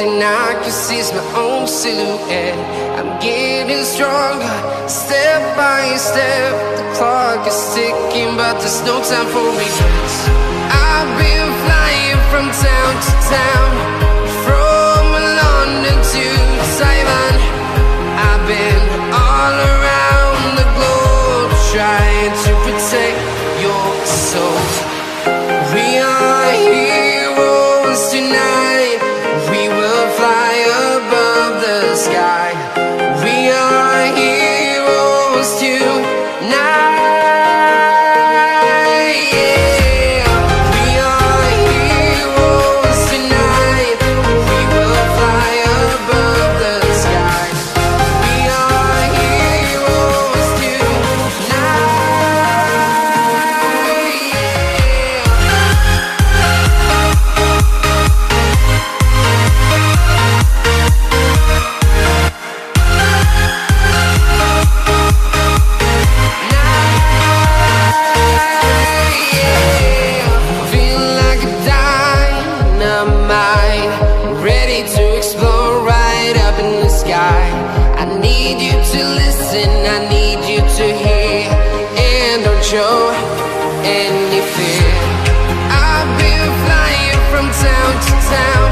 and I can see my own silhouette. I'm getting stronger, step by step. The clock is ticking, but there's no time for regrets. I've been flying from town to town, from London to Taiwan. I've been all around the globe, trying to protect your soul. We are heroes tonight. We will fly above the sky. We are heroes tonight. Yeah. We are heroes tonight. We will fly above the sky. We are heroes tonight. Feel like a dynamite, ready to explode right up in the sky. I need you to listen, I need you to hear, and don't show any fear. I've been flying from town to town,